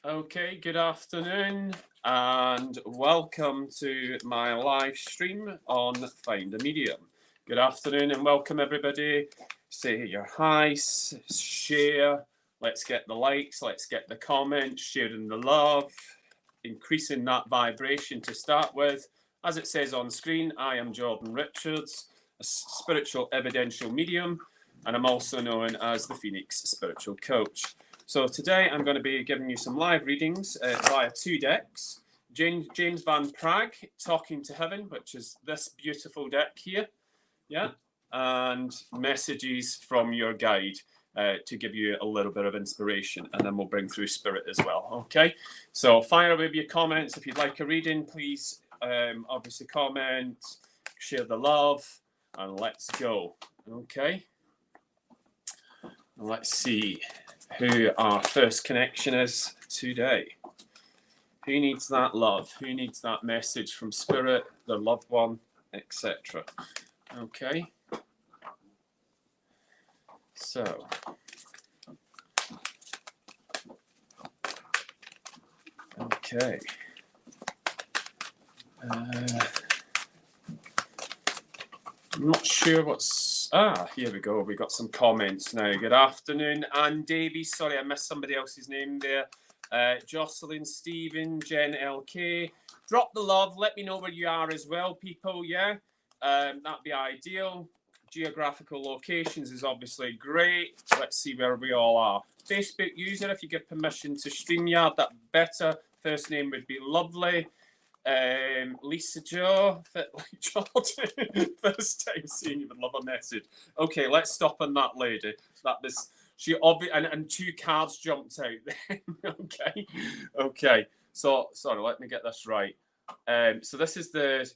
Okay, good afternoon and welcome to my live stream on FindMeAMedium. Good afternoon and welcome everybody. Say your highs, share, let's get the likes, let's get the comments, sharing the love, increasing that vibration to start with. As it says on screen, I am Jordan Richards, a spiritual evidential medium, and I'm also known as the Phoenix Spiritual Coach. So today I'm going to be giving you some live readings via two decks. James Van Praagh, Talking to Heaven, which is this beautiful deck here, yeah, and messages from your guide to give you a little bit of inspiration, and then we'll bring through spirit as well. Okay, so fire away with your comments. If you'd like a reading, please obviously comment, share the love, and let's go. Okay, let's see who our first connection is today. Who needs that love? Who needs that message from spirit, their loved one, etc. Okay. So, okay. I'm not sure what's... here we go. We got some comments now. Good afternoon, Anne Davies. Sorry, I missed somebody else's name there. Jocelyn, Stephen, Jen LK. Drop the love. Let me know where you are as well, people. Yeah, that'd be ideal. Geographical locations is obviously great. Let's see where we all are. Facebook user, if you give permission to StreamYard, that better. First name would be lovely. Lisa Joe, fit like Jordan. First time seeing you, would love a message. Okay, let's stop on that lady. That was she and two cards jumped out then. Okay. So sorry, let me get this right. So this is the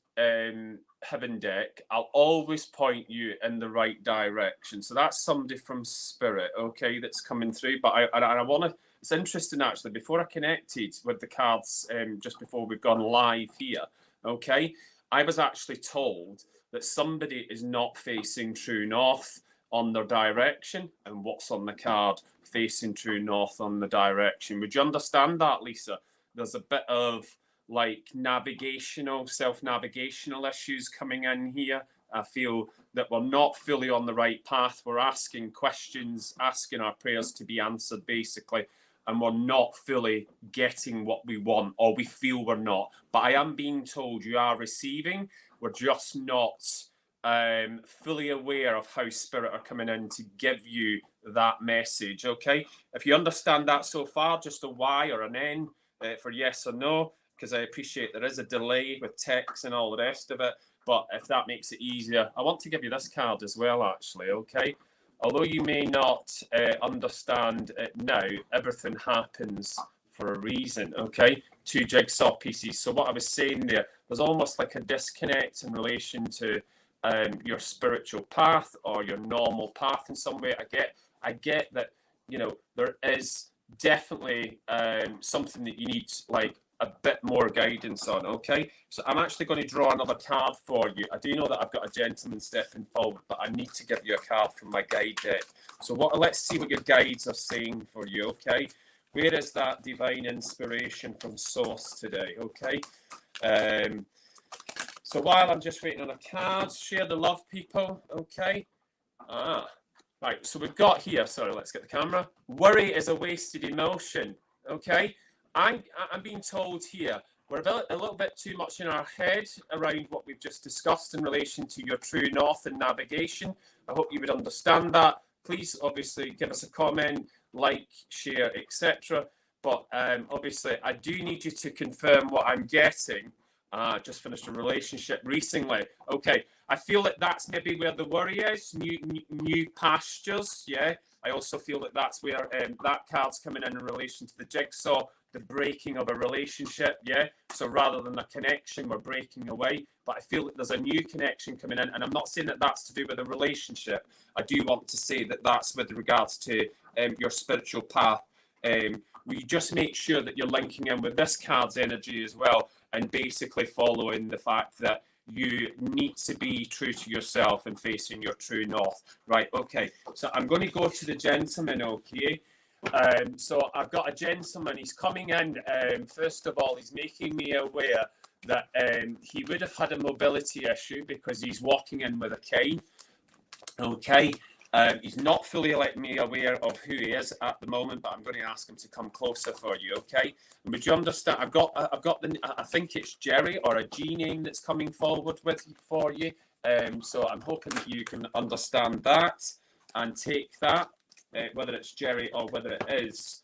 Heaven deck. I'll always point you in the right direction. So that's somebody from spirit, okay, that's coming through. But I want to. It's interesting, actually, before I connected with the cards, just before we've gone live here, okay, I was actually told that somebody is not facing true north on their direction, and what's on the card, facing true north on the direction. Would you understand that, Lisa? There's a bit of, like, self-navigational issues coming in here. I feel that we're not fully on the right path. We're asking questions, asking our prayers to be answered, basically, and we're not fully getting what we want, or we feel we're not. But I am being told you are receiving. We're just not fully aware of how spirit are coming in to give you that message, okay? If you understand that so far, just a Y or an N for yes or no, because I appreciate there is a delay with text and all the rest of it. But if that makes it easier, I want to give you this card as well, actually, okay? Although you may not understand it now, everything happens for a reason, okay? Two jigsaw pieces. So what I was saying there's almost like a disconnect in relation to your spiritual path or your normal path in some way. I get that, you know, there is definitely something that you need, like, a bit more guidance on, okay? So I'm actually going to draw another card for you. I do know that I've got a gentleman stepping forward, but I need to give you a card from my guide deck. So let's see what your guides are saying for you, okay? Where is that divine inspiration from source today, okay? So while I'm just waiting on the cards, share the love, people, okay? Right, so we've got here, sorry, let's get the camera. Worry is a wasted emotion, okay? I'm being told here we're a little bit too much in our head around what we've just discussed in relation to your true north and navigation. I hope you would understand that. Please, obviously, give us a comment, like, share, etc. But obviously, I do need you to confirm what I'm getting. Just finished a relationship recently. Okay, I feel that that's maybe where the worry is. New pastures, yeah. I also feel that that's where that card's coming in relation to the jigsaw, the breaking of a relationship, yeah? So rather than a connection, we're breaking away. But I feel that there's a new connection coming in. And I'm not saying that that's to do with a relationship. I do want to say that that's with regards to your spiritual path. We just make sure that you're linking in with this card's energy as well, and basically following the fact that you need to be true to yourself and facing your true north. Right, okay. So I'm going to go to the gentleman, okay? So I've got a gentleman, he's coming in. First of all, he's making me aware that he would have had a mobility issue because he's walking in with a cane. Okay. He's not fully let me aware of who he is at the moment, but I'm going to ask him to come closer for you, okay? And would you understand? I've got the, I think it's Jerry or a G name that's coming forward for you. So I'm hoping that you can understand that and take that, whether it's Jerry or whether it is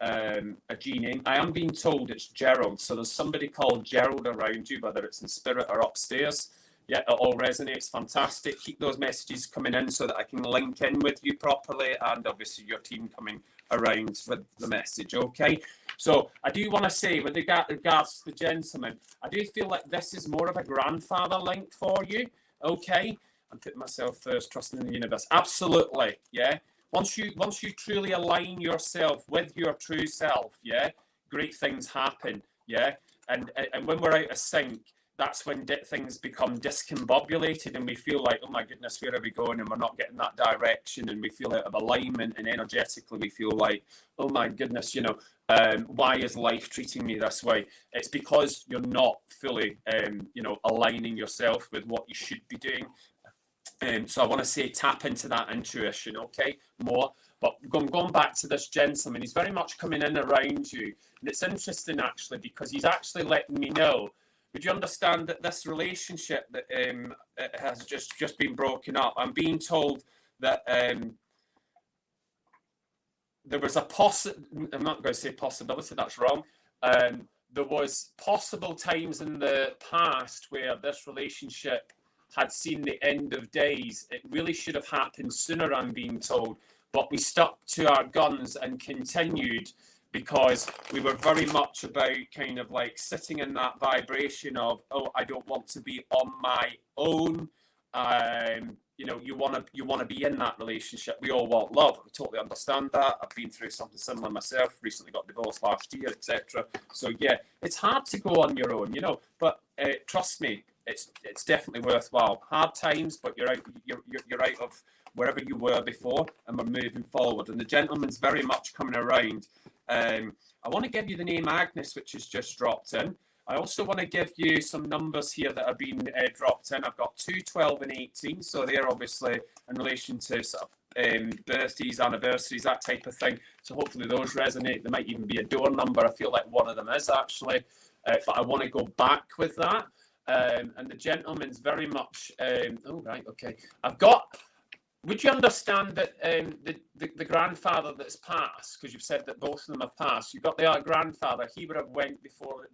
a G name. I am being told it's Gerald, so there's somebody called Gerald around you, whether it's in spirit or upstairs. Yeah, it all resonates. Fantastic. Keep those messages coming in so that I can link in with you properly, and obviously your team coming around with the message. Okay. So I do want to say, with regards to the gentleman, I do feel like this is more of a grandfather link for you. Okay. I'm putting myself first, trusting in the universe. Absolutely. Yeah. Once you truly align yourself with your true self, yeah, great things happen. Yeah. And when we're out of sync, that's when things become discombobulated and we feel like, oh my goodness, where are we going? And we're not getting that direction, and we feel out of alignment, and energetically we feel like, oh my goodness, why is life treating me this way? It's because you're not fully, aligning yourself with what you should be doing. So I want to say tap into that intuition, okay, more. But going back to this gentleman, he's very much coming in around you. And it's interesting, actually, because he's actually letting me know. Would you understand that this relationship that has just been broken up? I'm being told that there was a I'm not going to say possibility, that's wrong. There was possible times in the past where this relationship had seen the end of days. It really should have happened sooner, I'm being told. But we stuck to our guns and continued, because we were very much about kind of like sitting in that vibration of, oh, I don't want to be on my own. You want to be in that relationship. We all want love. I totally understand that. I've been through something similar myself. Recently got divorced last year, etc. So yeah, it's hard to go on your own, But trust me, it's definitely worthwhile. Hard times, but you're out of wherever you were before, and we're moving forward. And the gentleman's very much coming around. I want to give you the name Agnes, which has just dropped in. I also want to give you some numbers here that have been dropped in. I've got 2, 12, and 18. So they're obviously in relation to sort of birthdays, anniversaries, that type of thing. So hopefully those resonate. There might even be a door number. I feel like one of them is actually. But I want to go back with that. And the gentleman's very much... oh, right, okay. Would you understand that the grandfather that's passed, because you've said that both of them have passed, you've got the grandfather, he would have went before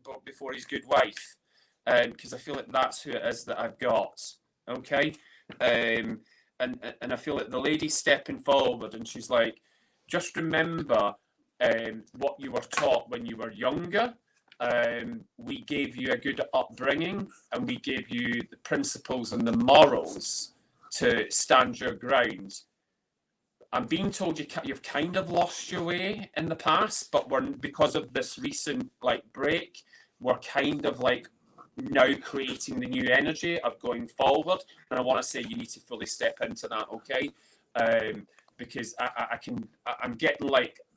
his good wife, because I feel like that's who it is that I've got, okay? And I feel like the lady's stepping forward and she's like, just remember what you were taught when you were younger. We gave you a good upbringing, and we gave you the principles and the morals to stand your ground. I'm being told you've kind of lost your way in the past, but because of this recent break, we're kind of now creating the new energy of going forward. And I want to say you need to fully step into that, okay? Because I'm getting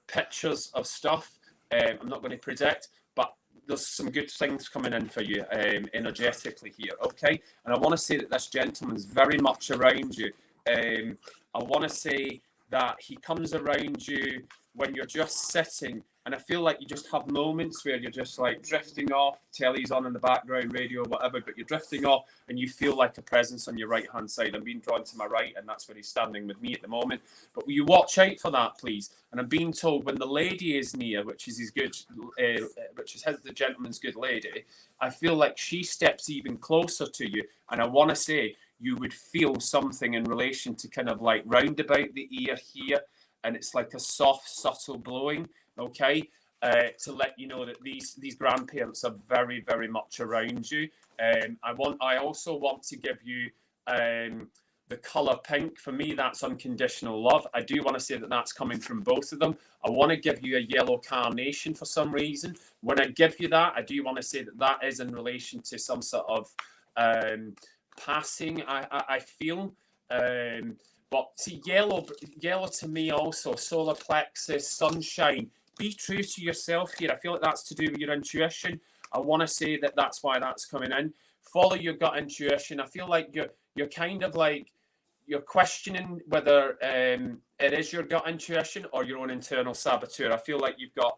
pictures of stuff. I'm not going to predict, but there's some good things coming in for you energetically here, okay? And I want to say that this gentleman's very much around you. I want to say that he comes around you when you're just sitting, and I feel like you just have moments where you're just drifting off, telly's on in the background, radio, whatever, but you're drifting off and you feel like a presence on your right-hand side. I'm being drawn to my right, and that's where he's standing with me at the moment. But will you watch out for that, please? And I'm being told when the lady is near, which is the gentleman's good lady, I feel like she steps even closer to you. And I want to say you would feel something in relation to kind of round about the ear here, and it's like a soft, subtle blowing, okay, to let you know that these grandparents are very, very much around you. I also want to give you the color pink. For me, that's unconditional love. I do want to say that that's coming from both of them. I want to give you a yellow carnation for some reason. When I give you that, I do want to say that that is in relation to some sort of passing, I feel. But see, yellow to me also, solar plexus, sunshine. Be true to yourself here. I feel like that's to do with your intuition. I want to say that that's why that's coming in. Follow your gut intuition. I feel like you're kind of like, you're questioning whether it is your gut intuition or your own internal saboteur. I feel like you've got,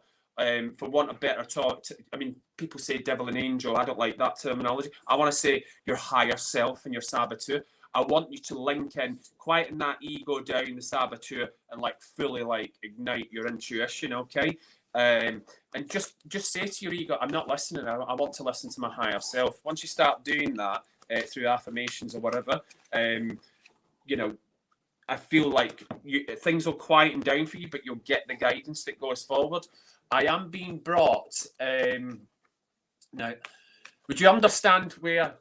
for want of better talk, I mean, people say devil and angel. I don't like that terminology. I want to say your higher self and your saboteur. I want you to link in, quieten that ego down, the saboteur, and like fully like ignite your intuition, okay? And just say to your ego, I'm not listening. I want to listen to my higher self. Once you start doing that through affirmations or whatever, you know, I feel like things will quieten down for you, but you'll get the guidance that goes forward. I am being brought. Now, would you understand where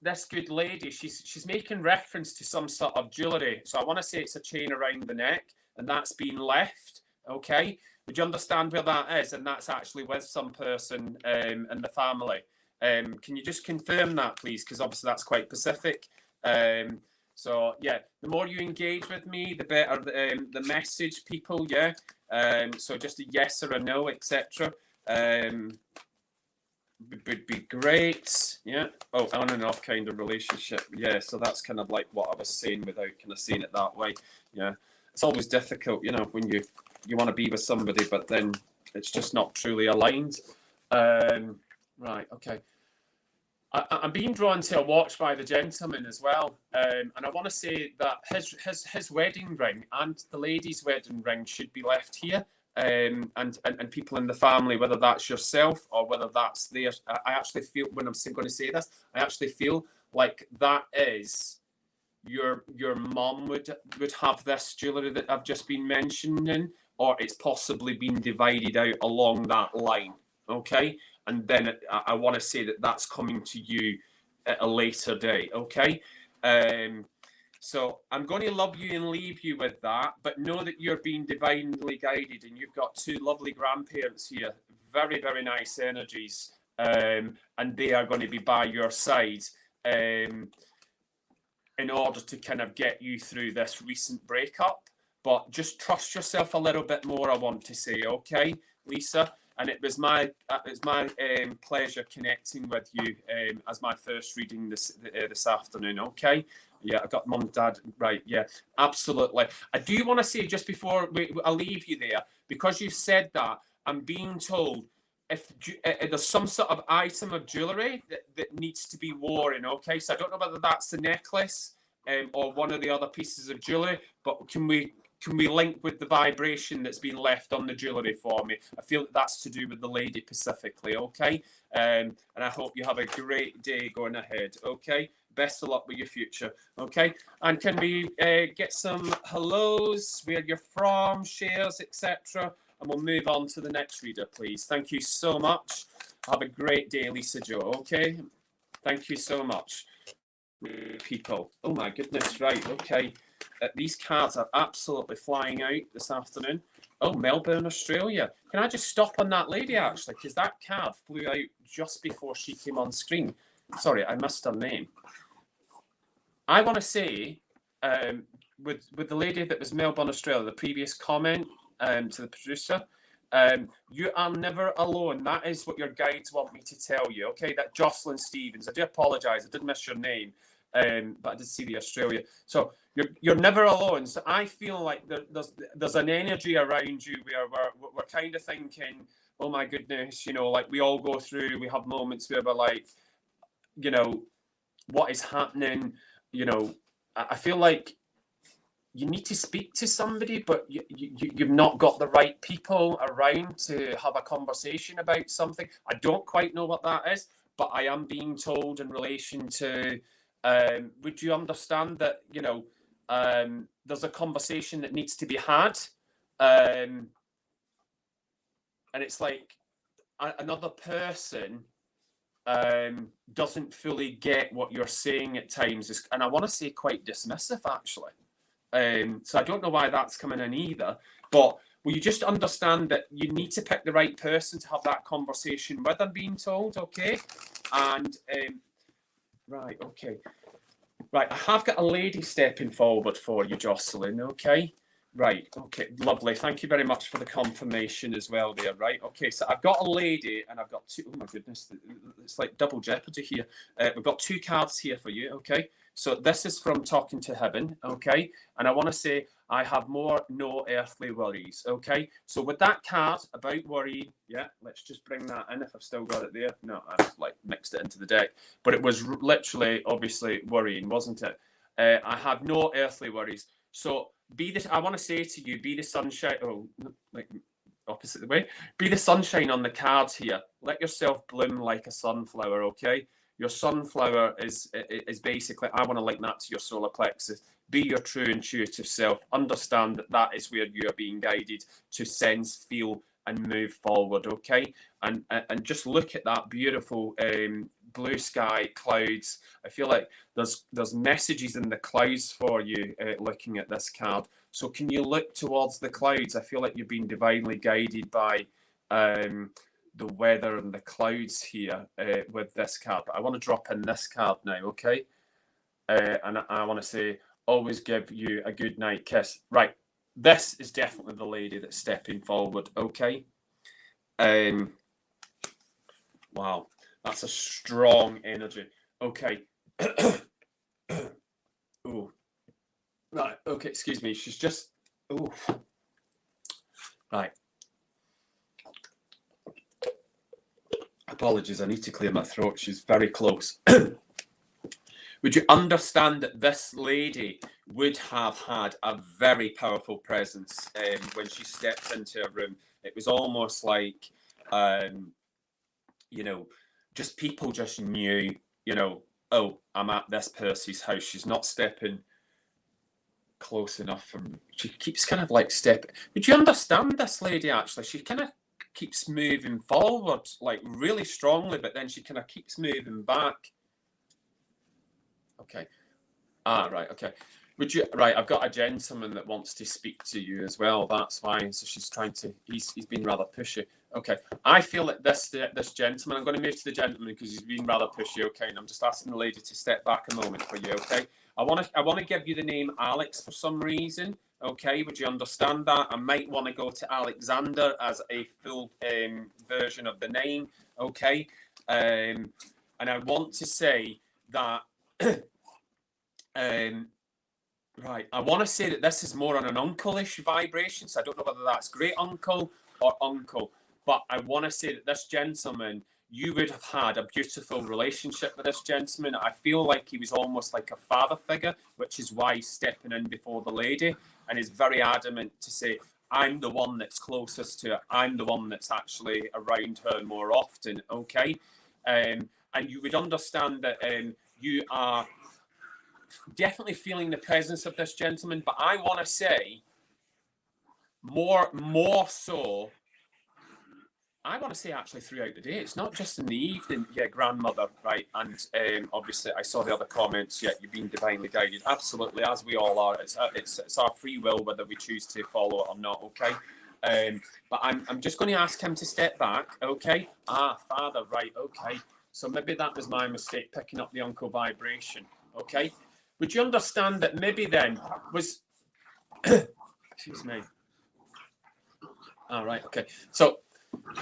this good lady, she's making reference to some sort of jewellery. So I want to say it's a chain around the neck, and that's been left, okay? Would you understand where that is? And that's actually with some person in the family. Can you just confirm that, please? Because obviously that's quite specific. So yeah, the more you engage with me, the better the message, people. Yeah. So just a yes or a no, etc. Would be great. Yeah. Oh, on and off kind of relationship. Yeah. So that's kind of like what I was saying without kind of saying it that way. Yeah. It's always difficult, you know, when you want to be with somebody, but then it's just not truly aligned. Right. Okay. I'm being drawn to a watch by the gentleman as well, and I want to say that his wedding ring and the lady's wedding ring should be left here, and people in the family, whether that's yourself or whether that's theirs. I actually feel, when I'm going to say this, I actually feel like that is your mom would have this jewellery that I've just been mentioning, or it's possibly been divided out along that line. Okay. And then I want to say that that's coming to you at a later date, okay? So I'm going to love you and leave you with that, but know that you're being divinely guided, and you've got two lovely grandparents here, very, very nice energies, and they are going to be by your side in order to kind of get you through this recent breakup. But just trust yourself a little bit more, I want to say, okay, Lisa? And it was my pleasure connecting with you as my first reading this afternoon. Okay, yeah, I got mum, dad right. Yeah, absolutely. I do want to say, just before I leave you there, because you've said that, I'm being told if there's some sort of item of jewellery that needs to be worn. Okay, so I don't know whether that's the necklace or one of the other pieces of jewellery, but can we link with the vibration that's been left on the jewellery for me? I feel that that's to do with the lady specifically, okay? And I hope you have a great day going ahead, okay? Best of luck with your future, okay? And can we get some hellos, where you're from, shares, etc.? And we'll move on to the next reader, please. Thank you so much. Have a great day, Lisa Jo, okay? Thank you so much, people. Oh, my goodness, right, okay. These cards are absolutely flying out this afternoon. Oh, Melbourne, Australia. Can I just stop on that lady, actually? Because that card flew out just before she came on screen. Sorry, I missed her name. I want to say, with the lady that was Melbourne, Australia, the previous comment to the producer, you are never alone. That is what your guides want me to tell you, okay? That Jocelyn Stevens. I do apologise. I did miss your name. But I did see the Australia. So you're never alone. So I feel like there's an energy around you where we're kind of thinking, oh my goodness, you know, like we all go through, we have moments where we're like, you know, what is happening? You know, I feel like you need to speak to somebody, but you've not got the right people around to have a conversation about something. I don't quite know what that is, but I am being told in relation to, would you understand that, you know, there's a conversation that needs to be had, and it's like another person doesn't fully get what you're saying at times, and I want to say quite dismissive, actually. So I don't know why that's coming in either, but will you just understand that you need to pick the right person to have that conversation with, I'm being told, okay? And right, okay. Right, I have got a lady stepping forward for you, Jocelyn, okay? Right, okay, lovely. Thank you very much for the confirmation as well there, right? Okay, so I've got a lady and I've got two, oh my goodness, it's like double jeopardy here. We've got two cards here for you, okay? So this is from Talking to Heaven, okay? And I want to say, I have no earthly worries, okay? So with that card about worry, yeah, let's just bring that in if I've still got it there. No, I've like mixed it into the deck. But it was literally, obviously, worrying, wasn't it? I have no earthly worries. So be this, I want to say to you, be the sunshine, oh, like opposite the way, be the sunshine on the cards here. Let yourself bloom like a sunflower, okay? Your sunflower is basically, I want to link that to your solar plexus. Be your true intuitive self. Understand that that is where you are being guided to sense, feel, and move forward, okay? And just look at that beautiful blue sky, clouds. I feel like there's messages in the clouds for you looking at this card. So can you look towards the clouds? I feel like you've been divinely guided by the weather and the clouds here with this card. But I want to drop in this card now, okay? And I want to say, always give you a good night kiss. Right, this is definitely the lady that's stepping forward, okay? Wow, that's a strong energy. Okay. Oh, right, okay, excuse me. She's just, oh, right. Apologies, I need to clear my throat. She's very close. Would you understand that this lady would have had a very powerful presence when she stepped into a room? It was almost like, you know, just people just knew, you know, oh, I'm at this person's house. She's not stepping close enough from, she keeps kind of like stepping. Would you understand this lady actually? She kind of keeps moving forward like really strongly, but then she kind of keeps moving back. Okay. Right. Okay. Would you? Right. I've got a gentleman that wants to speak to you as well. That's fine. So she's trying to. He's been rather pushy. Okay. I feel that this gentleman. I'm going to move to the gentleman because he's been rather pushy. Okay. And I'm just asking the lady to step back a moment for you. Okay. I want to give you the name Alex for some reason. Okay. Would you understand that? I might want to go to Alexander as a full version of the name. Okay. And I want to say that. Right, I want to say that this is more on an uncle-ish vibration, so I don't know whether that's great uncle or uncle, but I want to say that this gentleman, you would have had a beautiful relationship with this gentleman. I feel like he was almost like a father figure, which is why he's stepping in before the lady and is very adamant to say, I'm the one that's closest to her. I'm the one that's actually around her more often, okay? And you would understand that you are definitely feeling the presence of this gentleman, but I want to say more so, I want to say actually throughout the day. It's not just in the evening. Yeah, grandmother, right? And obviously I saw the other comments. Yeah, you've been divinely guided. Absolutely, as we all are. It's our free will whether we choose to follow it or not, okay? But I'm just going to ask him to step back, okay? Father, right, okay. So maybe that was my mistake, picking up the uncle vibration, okay? Would you understand that maybe then was, excuse me. All right, okay. So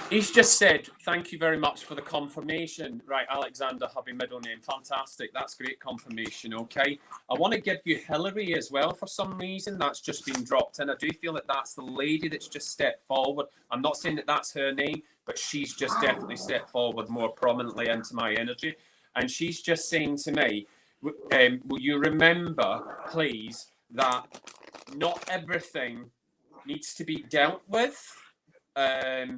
he's just said, thank you very much for the confirmation. Right, Alexander, happy middle name. Fantastic. That's great confirmation, okay? I want to give you Hillary as well for some reason. That's just been dropped in. I do feel that that's the lady that's just stepped forward. I'm not saying that that's her name, but she's just definitely stepped forward more prominently into my energy. And she's just saying to me, will you remember, please, that not everything needs to be dealt with as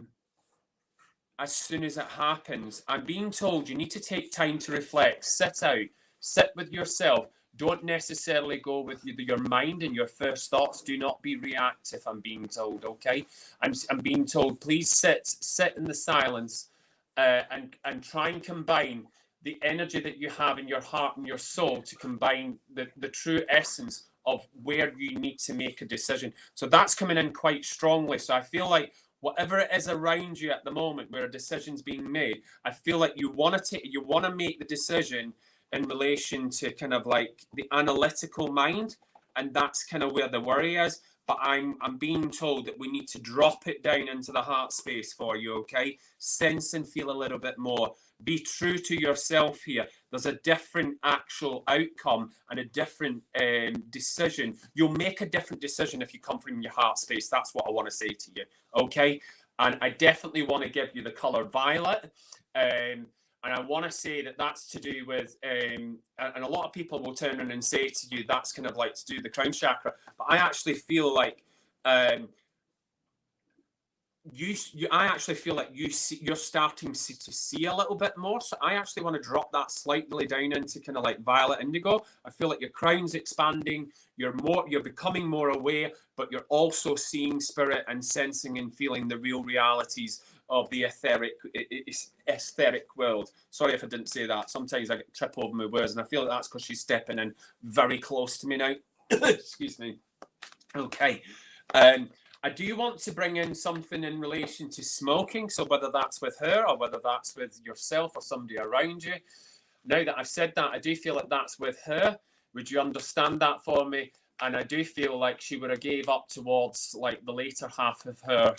soon as it happens. I'm being told you need to take time to reflect, sit with yourself. Don't necessarily go with your mind and your first thoughts. Do not be reactive, I'm being told, okay? I'm being told, please sit in the silence and try and combine the energy that you have in your heart and your soul to combine the true essence of where you need to make a decision. So that's coming in quite strongly. So I feel like whatever it is around you at the moment where a decision's being made, I feel like you want to make the decision in relation to kind of like the analytical mind, and that's kind of where the worry is. But I'm being told that we need to drop it down into the heart space for you, okay? Sense and feel a little bit more. Be true to yourself here. There's a different actual outcome and a different decision. You'll make a different decision if you come from your heart space. That's what I want to say to you, okay? And I definitely want to give you the color violet. And I want to say that that's to do with, and a lot of people will turn around and say to you, that's kind of like to do with the crown chakra. But I actually feel like I actually feel like you're starting to see a little bit more. So I actually want to drop that slightly down into kind of like violet indigo. I feel like your crown's expanding. You're becoming more aware, but you're also seeing spirit and sensing and feeling the real realities of the aesthetic world. Sorry if I didn't say that. Sometimes I get trip over my words, and I feel like that's because she's stepping in very close to me now. Excuse me. Okay. I do want to bring in something in relation to smoking. So whether that's with her or whether that's with yourself or somebody around you. Now that I've said that, I do feel like that's with her. Would you understand that for me? And I do feel like she would have gave up towards like the later half of her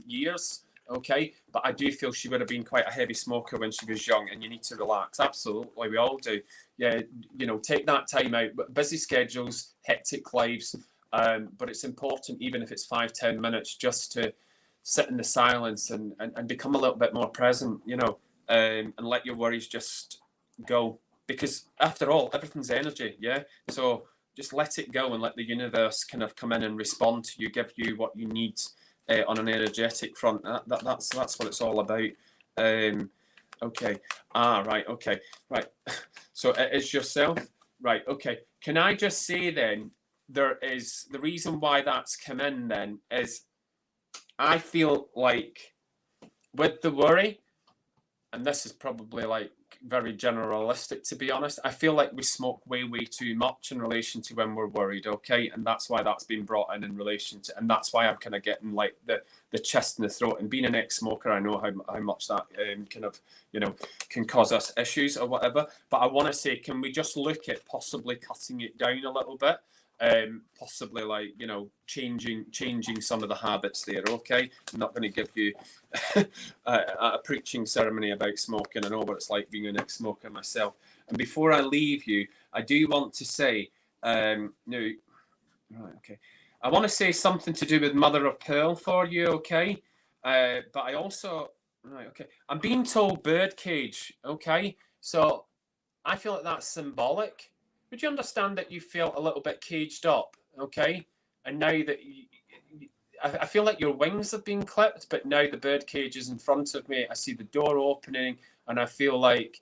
years. Okay, but I do feel she would have been quite a heavy smoker when she was young, and you need to relax. Absolutely, we all do. Yeah, you know, take that time out. But busy schedules, hectic lives, but it's important, even if it's 5-10 minutes, just to sit in the silence and become a little bit more present, you know, and let your worries just go. Because after all, everything's energy, yeah? So just let it go and let the universe kind of come in and respond to you, give you what you need. On an energetic front, that's what it's all about. Okay. Right. Okay. Right. So it is yourself. Right. Okay. Can I just say then, there is the reason why that's come in then is I feel like with the worry, and this is probably like very generalistic, to be honest, I feel like we smoke way too much in relation to when we're worried, okay? And that's why that's been brought in relation to, and that's why I'm kind of getting like the chest and the throat. And being an ex-smoker, I know how much that kind of, you know, can cause us issues or whatever. But I want to say, can we just look at possibly cutting it down a little bit? Possibly like, you know, changing some of the habits there, okay? I'm not going to give you a preaching ceremony about smoking. I know what it's like being an ex-smoker myself. And before I leave you, I do want to say, no, right, okay. I want to say something to do with Mother of Pearl for you, okay? But I also, right, okay. I'm being told birdcage, okay? So I feel like that's symbolic. Would you understand that you feel a little bit caged up, okay? And now that I feel like your wings have been clipped, but now the bird cage is in front of me. I see the door opening, and I feel like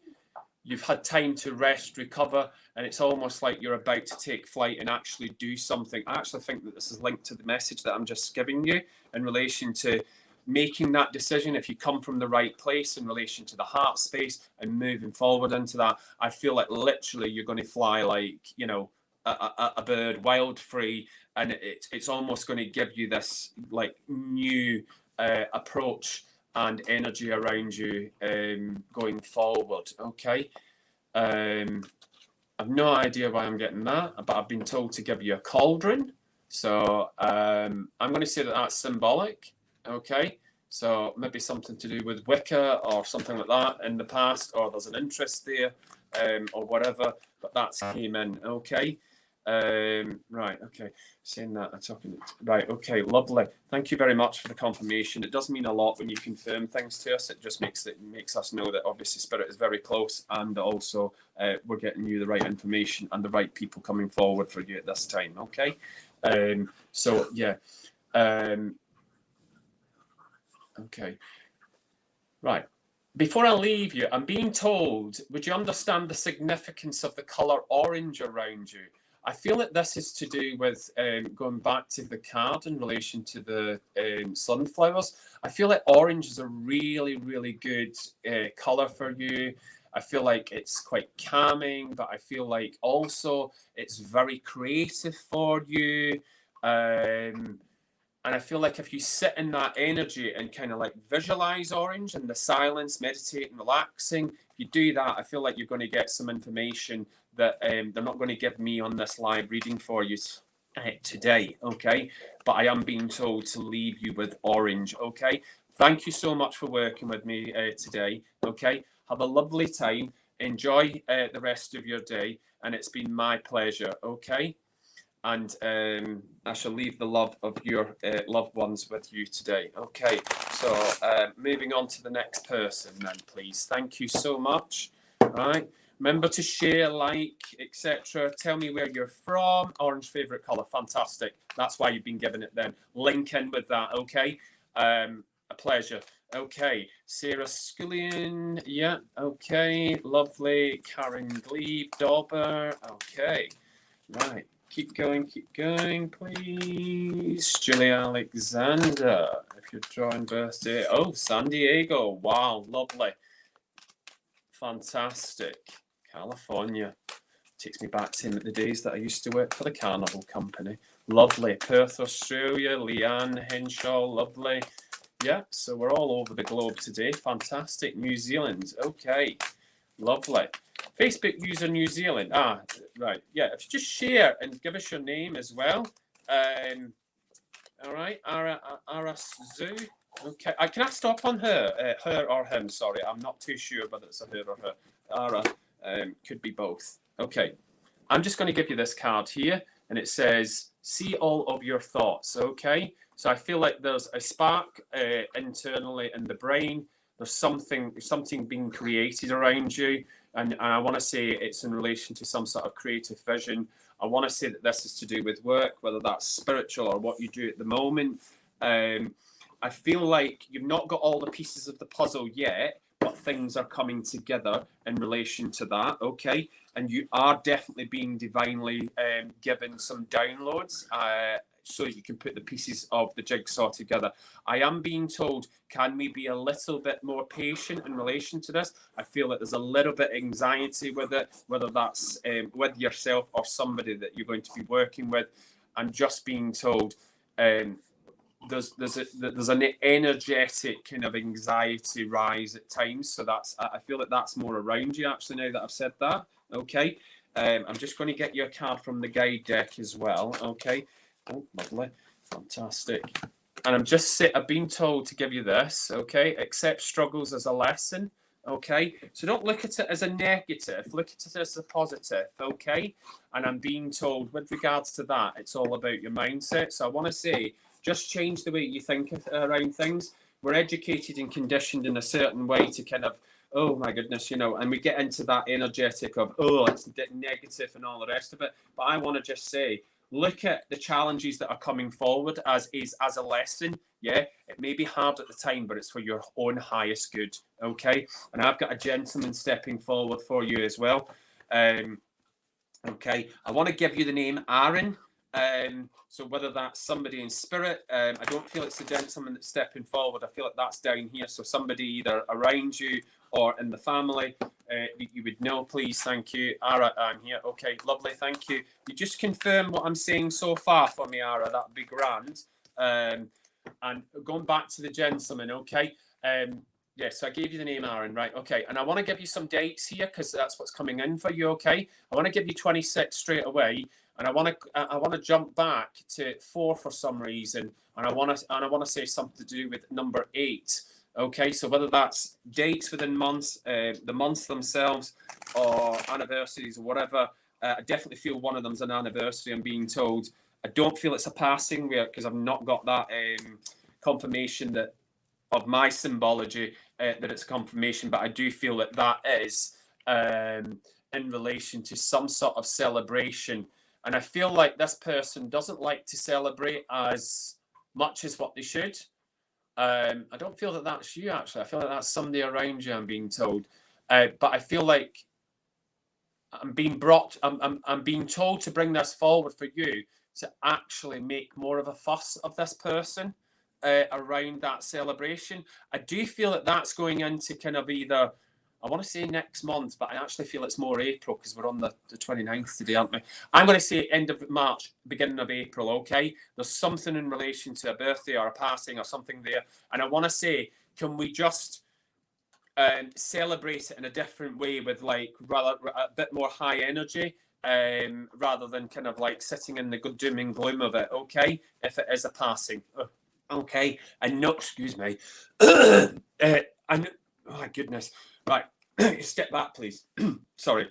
you've had time to rest, recover, and it's almost like you're about to take flight and actually do something. I actually think that this is linked to the message that I'm just giving you in relation to making that decision. If you come from the right place in relation to the heart space and moving forward into that, I feel like literally you're going to fly like, you know, a bird, wild free, and it's almost going to give you this like new approach and energy around you going forward. Okay. I've no idea why I'm getting that, but I've been told to give you a cauldron. So I'm going to say that that's symbolic. Okay, so maybe something to do with Wicca or something like that in the past, or there's an interest there, or whatever. But that's came in. Okay, right. Okay, saying that, I'm talking. Right. Okay, lovely. Thank you very much for the confirmation. It does mean a lot when you confirm things to us. It just makes us know that obviously Spirit is very close, and also we're getting you the right information and the right people coming forward for you at this time. Okay, so yeah. Okay, right. Before I leave you, I'm being told, would you understand the significance of the colour orange around you? I feel that this is to do with going back to the card in relation to the sunflowers. I feel like orange is a really, really good colour for you. I feel like it's quite calming, but I feel like also it's very creative for you. And I feel like if you sit in that energy and kind of like visualize orange and the silence, meditating, relaxing, if you do that, I feel like you're going to get some information that they're not going to give me on this live reading for you today, okay? But I am being told to leave you with orange, okay? Thank you so much for working with me today, okay? Have a lovely time. Enjoy the rest of your day, and it's been my pleasure, okay? And I shall leave the love of your loved ones with you today. Okay, so moving on to the next person then, please. Thank you so much. All right, remember to share, like, etc. Tell me where you're from. Orange favourite colour, fantastic. That's why you've been given it then. Link in with that, okay? A pleasure. Okay, Sarah Scullion, yeah, okay, lovely. Karen Glebe, Dauber, okay, right. Keep going, please. Julia Alexander, if you're drawing birthday. Oh, San Diego. Wow, lovely. Fantastic. California. Takes me back to the days that I used to work for the Carnival Company. Lovely. Perth, Australia. Leanne Henshaw, lovely. Yeah, so we're all over the globe today. Fantastic. New Zealand. Okay. Lovely. Facebook user New Zealand. Ah, right. Yeah, if you just share and give us your name as well. All right, Ara Zoo. Okay, can I stop on her? Her or him? Sorry, I'm not too sure whether it's a her or her. Ara could be both. Okay, I'm just going to give you this card here, and it says, "See all of your thoughts." Okay, so I feel like there's a spark internally in the brain. There's something being created around you. And I want to say it's in relation to some sort of creative vision. I want to say that this is to do with work, whether that's spiritual or what you do at the moment. I feel like you've not got all the pieces of the puzzle yet, but things are coming together in relation to that, okay? And you are definitely being divinely given some downloads so you can put the pieces of the jigsaw together. I am being told, can we be a little bit more patient in relation to this? I feel that there's a little bit of anxiety with it, whether that's with yourself or somebody that you're going to be working with. I'm just being told there's an energetic kind of anxiety rise at times. So I feel that that's more around you actually now that I've said that. Okay. I'm just going to get you a card from the guide deck as well. Okay. Oh, lovely. Fantastic. And I've been told to give you this, okay? Accept struggles as a lesson, okay? So don't look at it as a negative, look at it as a positive, okay? And I'm being told with regards to that, it's all about your mindset. So I want to say, just change the way you think around things. We're educated and conditioned in a certain way to kind of, oh my goodness, and we get into that energetic of, oh, it's negative and all the rest of it. But I want to just say, look at the challenges that are coming forward as a lesson. Yeah, it may be hard at the time, but it's for your own highest good. Okay, and I've got a gentleman stepping forward for you as well. Okay, I want to give you the name Aaron. So whether that's somebody in spirit, I don't feel it's the gentleman that's stepping forward. I feel like that's down here. So somebody either around you or in the family you would know, please. Thank you. Ara, I'm here. Okay, lovely. Thank you. You just confirm what I'm saying so far for me, Ara. That'd be grand. And going back to the gentleman, okay. Yeah, so I gave you the name Aaron, right? Okay, and I want to give you some dates here because that's what's coming in for you. Okay, I want to give you 26 straight away. And I want to jump back to 4 for some reason, and I want to say something to do with number 8. Okay, so whether that's dates within months, the months themselves, or anniversaries or whatever, I definitely feel one of them's an anniversary. I'm being told. I don't feel it's a passing because I've not got that confirmation that of my symbology that it's a confirmation, but I do feel that is in relation to some sort of celebration. And I feel like this person doesn't like to celebrate as much as what they should. I don't feel that that's you, actually. I feel like that's somebody around you, I'm being told. But I feel like I'm being told to bring this forward for you to actually make more of a fuss of this person around that celebration. I do feel that that's going into kind of either I want to say next month, but I actually feel it's more April because we're on the 29th today, aren't we? I'm going to say end of March, beginning of April, okay? There's something in relation to a birthday or a passing or something there. And I want to say, can we just celebrate it in a different way with like rather a bit more high energy, rather than kind of like sitting in the doom and gloom of it, okay? If it is a passing, okay? And no, excuse me, and oh my goodness, right, step back, please. Sorry.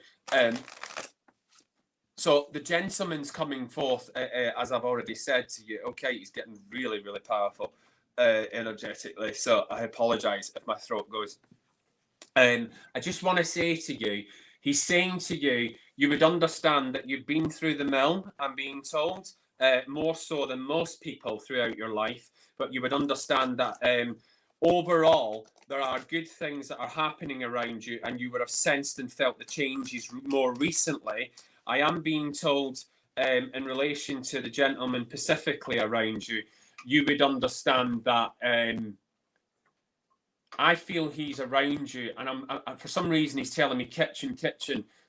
So the gentleman's coming forth, as I've already said to you, okay? He's getting really, really powerful energetically. So I apologize if my throat goes. I just want to say to you, he's saying to you, you would understand that you've been through the mill, I'm being told, more so than most people throughout your life, but you would understand that overall, there are good things that are happening around you, and you would have sensed and felt the changes more recently. I am being told, in relation to the gentleman specifically around you, you would understand that I feel he's around you, and for some reason he's telling me kitchen.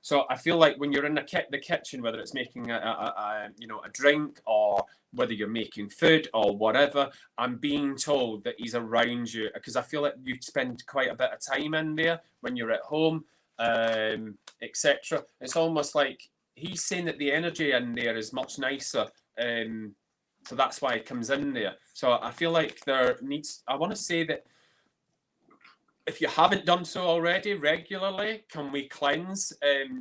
So I feel like when you're in the kitchen, whether it's making a drink or whether you're making food or whatever, I'm being told that he's around you, because I feel like you spend quite a bit of time in there when you're at home, etc. It's almost like he's saying that the energy in there is much nicer. So that's why it comes in there. So I feel like I want to say that if you haven't done so already regularly, can we cleanse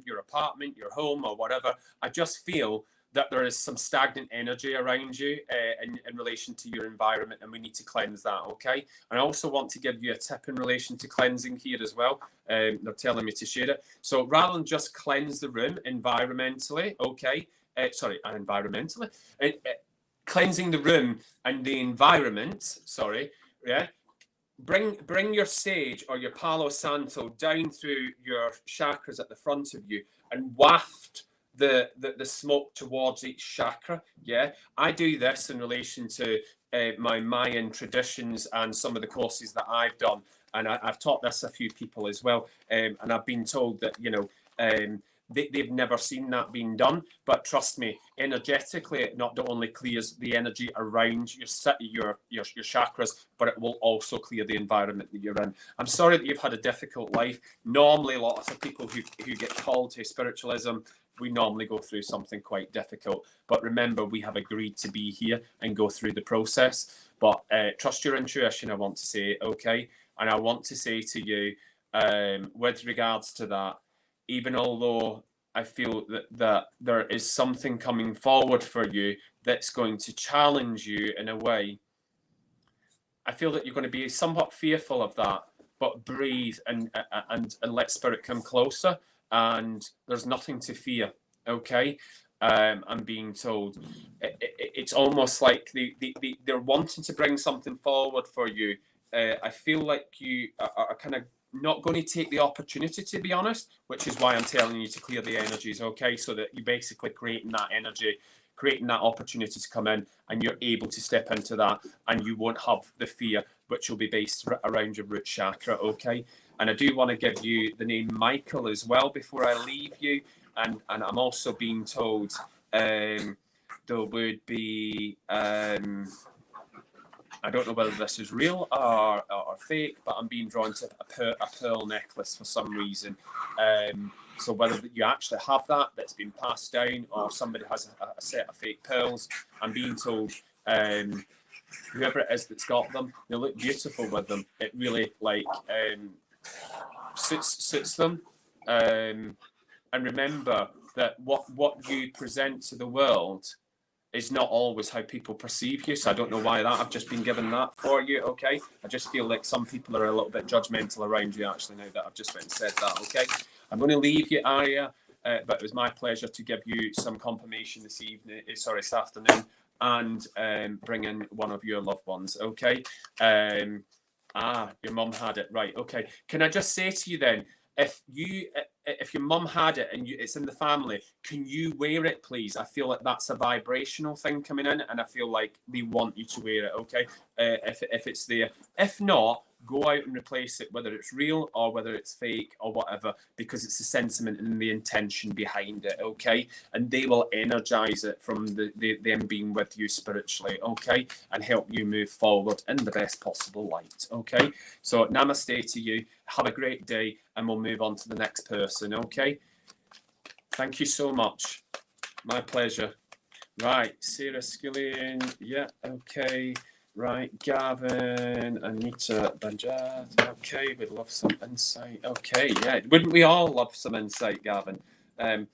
your apartment, your home, or whatever? I just feel that there is some stagnant energy around you in relation to your environment, and we need to cleanse that, okay? And I also want to give you a tip in relation to cleansing here as well. They're telling me to share it. So rather than just cleanse the room environmentally, okay? Cleansing the room and the environment, sorry, yeah? Bring your sage or your Palo Santo down through your chakras at the front of you and waft the smoke towards each chakra. Yeah, I do this in relation to my Mayan traditions and some of the courses that I've done, and I've taught this a few people as well, and I've been told that they've never seen that being done. But trust me, energetically, it not only clears the energy around your chakras, but it will also clear the environment that you're in. I'm sorry that you've had a difficult life. Normally, lots of people who get called to spiritualism, we normally go through something quite difficult. But remember, we have agreed to be here and go through the process. But trust your intuition, I want to say, okay? And I want to say to you, with regards to that, even although I feel that there is something coming forward for you that's going to challenge you in a way, I feel that you're going to be somewhat fearful of that, but breathe and let spirit come closer, and there's nothing to fear, okay? I'm being told. It's almost like they're wanting to bring something forward for you. I feel like you are kind of not going to take the opportunity, to be honest, which is why I'm telling you to clear the energies, okay? So that you're basically creating that energy, creating that opportunity to come in, and you're able to step into that, and you won't have the fear, which will be based around your root chakra, okay? And I do want to give you the name Michael as well before I leave you, and I'm also being told there would be I don't know whether this is real or fake, but I'm being drawn to a pearl necklace for some reason. So whether you actually have that's been passed down, or somebody has a set of fake pearls, I'm being told whoever it is that's got them, they look beautiful with them. It really suits them. And remember that what you present to the world is not always how people perceive you. So I don't know why that. I've just been given that for you, okay? I just feel like some people are a little bit judgmental around you, actually, now that I've just went and said that, okay? I'm going to leave you, Aria, but it was my pleasure to give you some confirmation this afternoon, and bring in one of your loved ones, okay? Your mum had it, right, okay. Can I just say to you then, if your mum had it and it's in the family, can you wear it, please? I feel like that's a vibrational thing coming in, and I feel like they want you to wear it, okay? If it's there. If not, go out and replace it, whether it's real or whether it's fake or whatever, because it's the sentiment and the intention behind it, okay? And they will energize it from them being with you spiritually, okay? And help you move forward in the best possible light, okay? So namaste to you. Have a great day, and we'll move on to the next person, okay? Thank you so much. My pleasure. Right, Sarah Skillian. Yeah, okay. Right, Gavin, Anita Banjat. Okay, we'd love some insight. Okay, yeah. Wouldn't we all love some insight, Gavin? Oh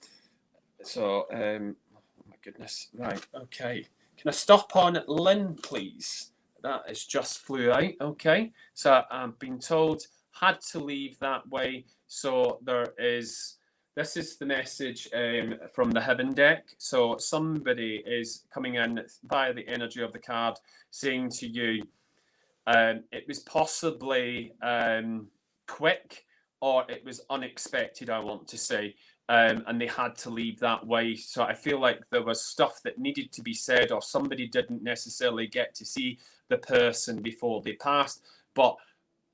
my goodness. Right, okay. Can I stop on Lynn, please? That is just flew out. Okay, so I've been told had to leave that way. So there is. This is the message from the Heaven deck. So somebody is coming in via the energy of the card saying to you, it was possibly quick, or it was unexpected, I want to say, and they had to leave that way. So I feel like there was stuff that needed to be said, or somebody didn't necessarily get to see the person before they passed. But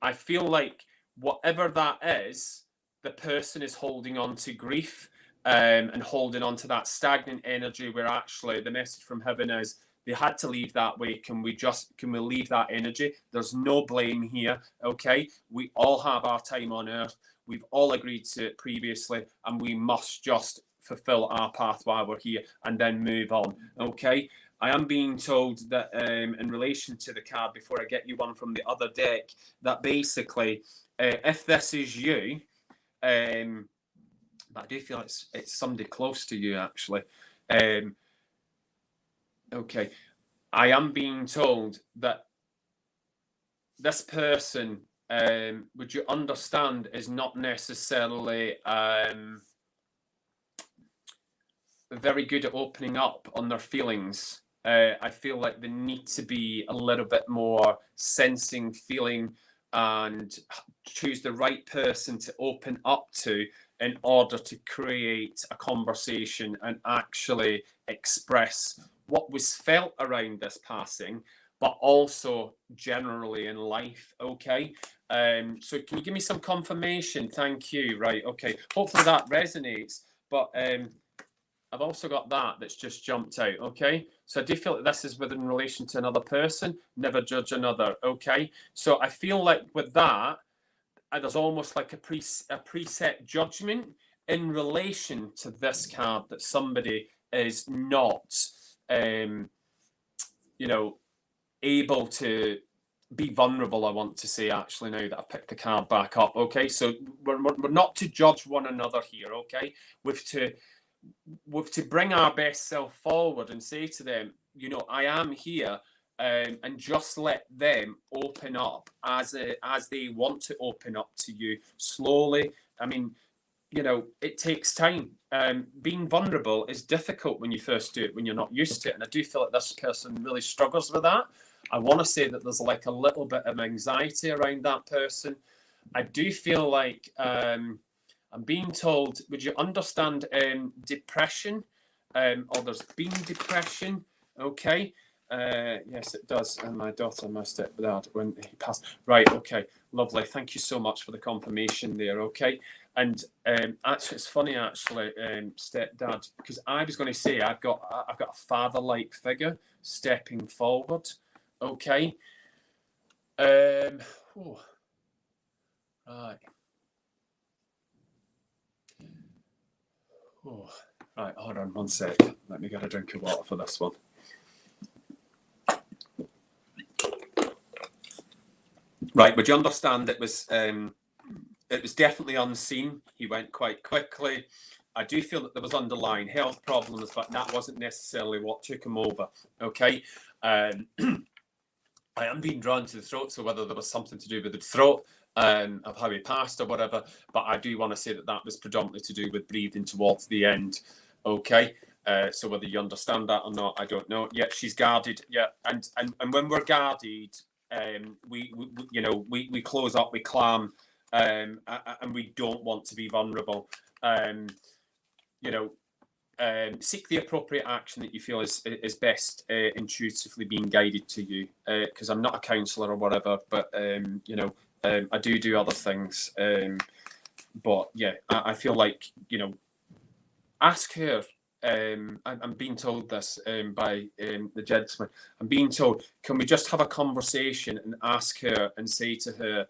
I feel like whatever that is, the person is holding on to grief and holding on to that stagnant energy, where actually the message from heaven is they had to leave that way. Can we leave that energy? There's no blame here, okay? We all have our time on earth. We've all agreed to it previously, and we must just fulfill our path while we're here and then move on, okay? I am being told that in relation to the card, before I get you one from the other deck, that basically, if this is you, but I do feel it's somebody close to you, actually. Okay, I am being told that this person, would you understand, is not necessarily very good at opening up on their feelings. I feel like they need to be a little bit more sensing, feeling, and choose the right person to open up to in order to create a conversation and actually express what was felt around this passing, but also generally in life, okay? So can you give me some confirmation? Thank you. Right, okay. Hopefully that resonates, but I've also got that's just jumped out, okay? So I do feel that this is within relation to another person. Never judge another, okay? So I feel like with that, there's almost like a preset judgment in relation to this card, that somebody is not, able to be vulnerable, I want to say, actually, now that I've picked the card back up, okay? So we're not to judge one another here, okay? We've to bring our best self forward and say to them, I am here, and just let them open up as they want to open up to you slowly. I mean, it takes time. Being vulnerable is difficult when you first do it, when you're not used to it. And I do feel like this person really struggles with that. I want to say that there's like a little bit of anxiety around that person. I do feel like I'm being told, would you understand depression? Or there's been depression, okay? Yes, it does. And my daughter, my stepdad, when he passed. Right, okay, lovely. Thank you so much for the confirmation there, okay? And actually, it's funny, actually, stepdad, because I was going to say I've got a father-like figure stepping forward, okay? Right. Oh, right, hold on one sec. Let me get a drink of water for this one. Right, would you understand it was definitely unseen. He went quite quickly. I do feel that there was underlying health problems, but that wasn't necessarily what took him over, okay? I am being drawn to the throat, so whether there was something to do with the throat, of how he passed or whatever, but I do want to say that was predominantly to do with breathing towards the end, okay? So whether you understand that or not, I don't know. Yeah, she's guarded. Yeah, and when we're guarded, we close up, we clam, and we don't want to be vulnerable. seek the appropriate action that you feel is best intuitively being guided to you. Because I'm not a counsellor or whatever, but you know, I do other things. But yeah, I feel like, you know, ask her. I'm being told this by the gentleman. I'm being told, can we just have a conversation and ask her and say to her,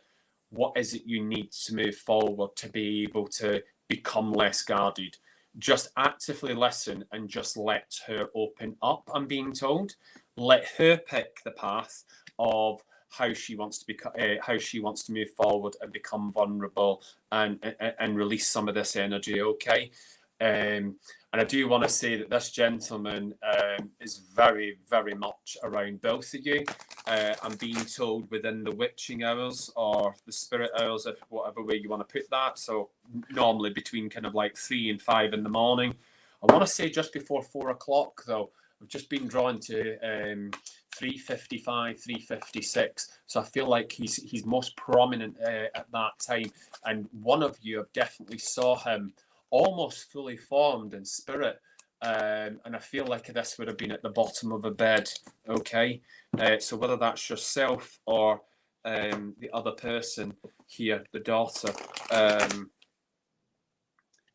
what is it you need to move forward to be able to become less guarded? Just actively listen and just let her open up, I'm being told. Let her pick the path of how she wants to move forward and become vulnerable and release some of this energy, okay? And I do want to say that this gentleman is very, very much around both of you. I'm being told within the witching hours or the spirit hours, if whatever way you want to put that. So normally between kind of like 3 and 5 in the morning. I want to say just before 4 o'clock though. I've just been drawn to 3:55, 3:56. So I feel like he's most prominent at that time. And one of you have definitely saw him almost fully formed in spirit, and I feel like this would have been at the bottom of a bed, okay? So whether that's yourself or the other person here, the daughter,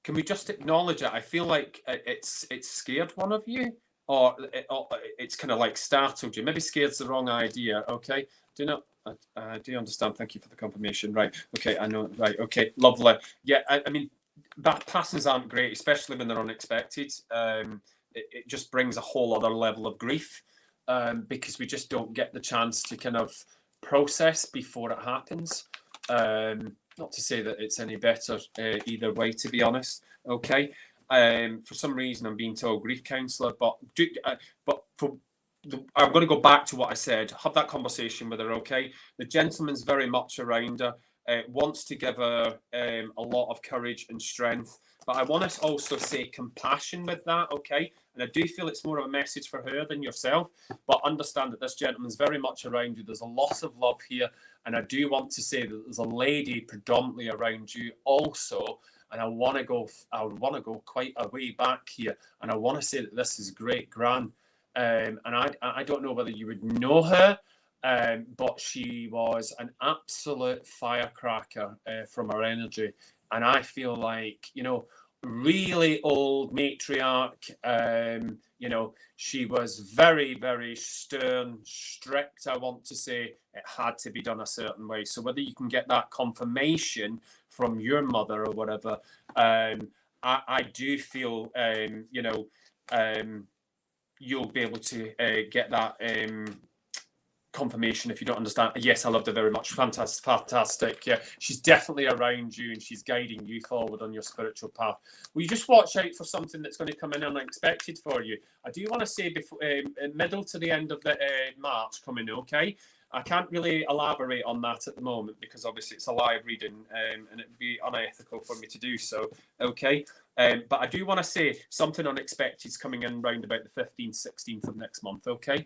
can we just acknowledge it? I feel like it's scared one of you, or it's kind of like startled you. Maybe scared's the wrong idea, okay? Do not. Do you understand? Thank you for the confirmation. Right. Okay. I know. Right. Okay. Lovely. Yeah. I mean, passes aren't great, especially when they're unexpected. It just brings a whole other level of grief because we just don't get the chance to kind of process before it happens. Not to say that it's any better either way, to be honest. Okay. For some reason, I'm being told grief counsellor, but I'm going to go back to what I said. Have that conversation with her, okay? The gentleman's very much around her. Wants to give her a lot of courage and strength, but I want to also say compassion with that, okay? And I do feel it's more of a message for her than yourself, but understand that this gentleman's very much around you. There's a lot of love here, and I do want to say that there's a lady predominantly around you also, and I want to go quite a way back here, and I want to say that this is great gran, and I don't know whether you would know her. But she was an absolute firecracker from her energy. And I feel like, you know, really old matriarch, you know, she was very, very stern, strict, I want to say. It had to be done a certain way. So whether you can get that confirmation from your mother or whatever, I do feel, you know, you'll be able to get that confirmation if you don't understand. Yes, I loved her very much. Fantastic. Yeah, she's definitely around you and she's guiding you forward on your spiritual path. Will you just watch out for something that's going to come in unexpected for you? I do want to say before middle to the end of the March coming, okay? I can't really elaborate on that at the moment because obviously it's a live reading and it'd be unethical for me to do so, okay? But I do want to say something unexpected is coming in around about the 15th, 16th of next month, okay?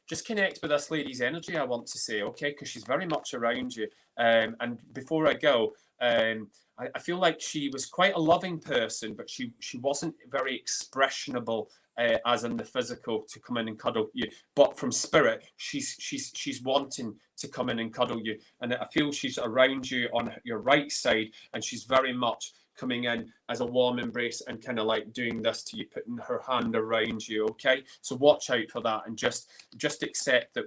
Just connect with this lady's energy, I want to say, okay? Because she's very much around you. And before I go, I feel like she was quite a loving person, but she wasn't very expressionable as in the physical to come in and cuddle you. But from spirit, she's wanting to come in and cuddle you. And I feel she's around you on your right side, and she's very much coming in as a warm embrace and kind of like doing this to you, putting her hand around you, okay? So watch out for that and just accept that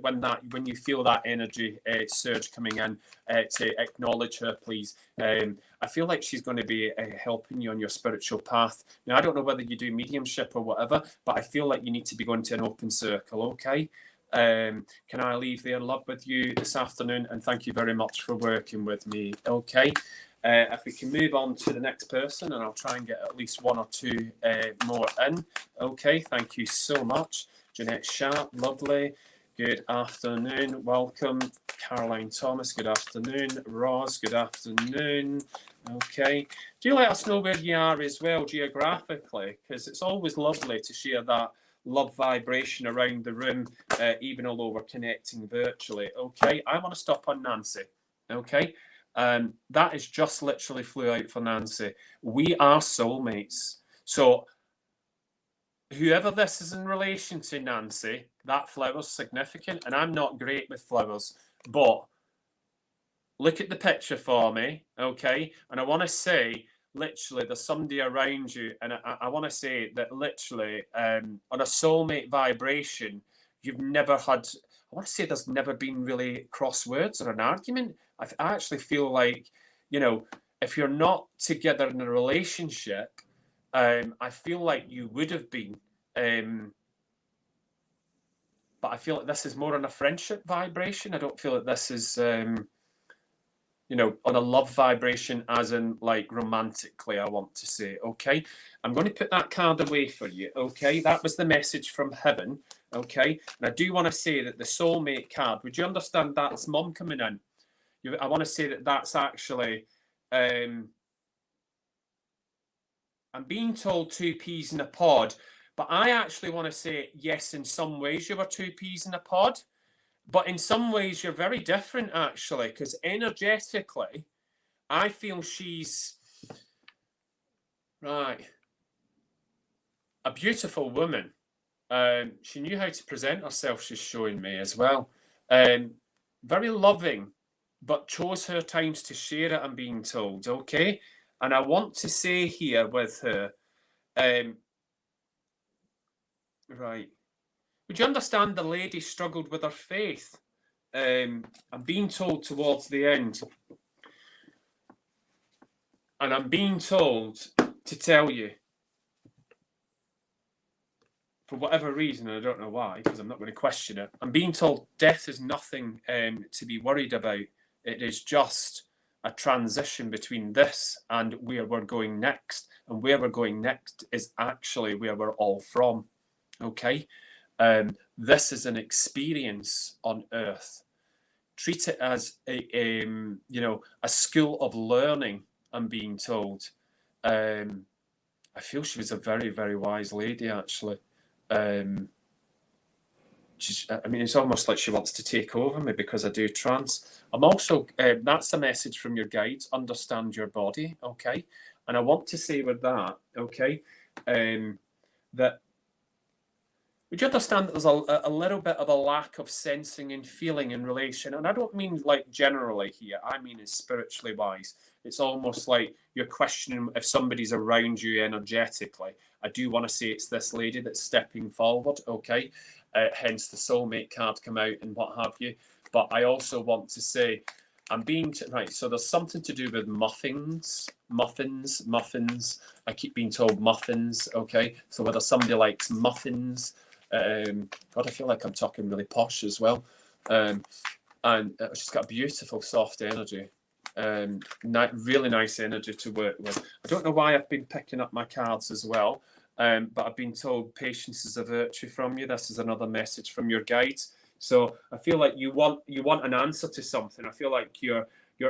when you feel that energy surge coming in, to acknowledge her, please. I feel like she's going to be helping you on your spiritual path. Now, I don't know whether you do mediumship or whatever, but I feel like you need to be going to an open circle, okay? Can I leave there, love, with you this afternoon? And thank you very much for working with me, okay? If we can move on to the next person, and I'll try and get at least one or two more in. Okay, thank you so much. Jeanette Sharp, lovely. Good afternoon. Welcome. Caroline Thomas, good afternoon. Roz, good afternoon. Okay. Do let us know where you are as well geographically, because it's always lovely to share that love vibration around the room, even although we're connecting virtually. Okay. I want to stop on Nancy. Okay. That is just literally flew out for Nancy. We are soulmates. So whoever this is in relation to, Nancy, that flower's significant. And I'm not great with flowers, but look at the picture for me, okay? And I want to say, literally, there's somebody around you, and I want to say that literally, on a soulmate vibration, you've never had. I want to say there's never been really cross words or an argument. I actually feel like, you know, if you're not together in a relationship, I feel like you would have been. But I feel like this is more on a friendship vibration. I don't feel like this is. You know, on a love vibration, as in like romantically, I want to say, okay? I'm going to put that card away for you, okay? That was the message from heaven, okay? And I do want to say that the soulmate card, would you understand that's mum coming in? I want to say that that's actually, I'm being told two peas in a pod, but I actually want to say, yes, in some ways you were two peas in a pod. But in some ways, you're very different, actually, because energetically, I feel she's, right, a beautiful woman. She knew how to present herself, she's showing me as well. Very loving, but chose her times to share it, I'm being told, okay? And I want to say here with her, right, would you understand the lady struggled with her faith? I'm being told towards the end, and I'm being told to tell you, for whatever reason, and I don't know why, because I'm not going to question it, I'm being told death is nothing to be worried about. It is just a transition between this and where we're going next. And where we're going next is actually where we're all from, okay? This is an experience on earth. Treat it as a you know, a school of learning, I'm being told. I feel she was a very, very wise lady, actually. I mean, it's almost like she wants to take over me because I do trance. I'm also, that's a message from your guides, understand your body, okay? And I want to say with that, okay, that would you understand that there's a little bit of a lack of sensing and feeling in relation? And I don't mean like generally here, I mean as spiritually wise. It's almost like you're questioning if somebody's around you energetically. I do want to say it's this lady that's stepping forward, okay? Hence the soulmate card come out and what have you. But I also want to say, I'm being, right, so there's something to do with muffins. I keep being told muffins, okay? So whether somebody likes muffins, God, I feel like I'm talking really posh as well. And she's got a beautiful, soft energy. Really nice energy to work with. I don't know why I've been picking up my cards as well, but I've been told patience is a virtue from you. This is another message from your guides. So I feel like you want an answer to something. I feel like you're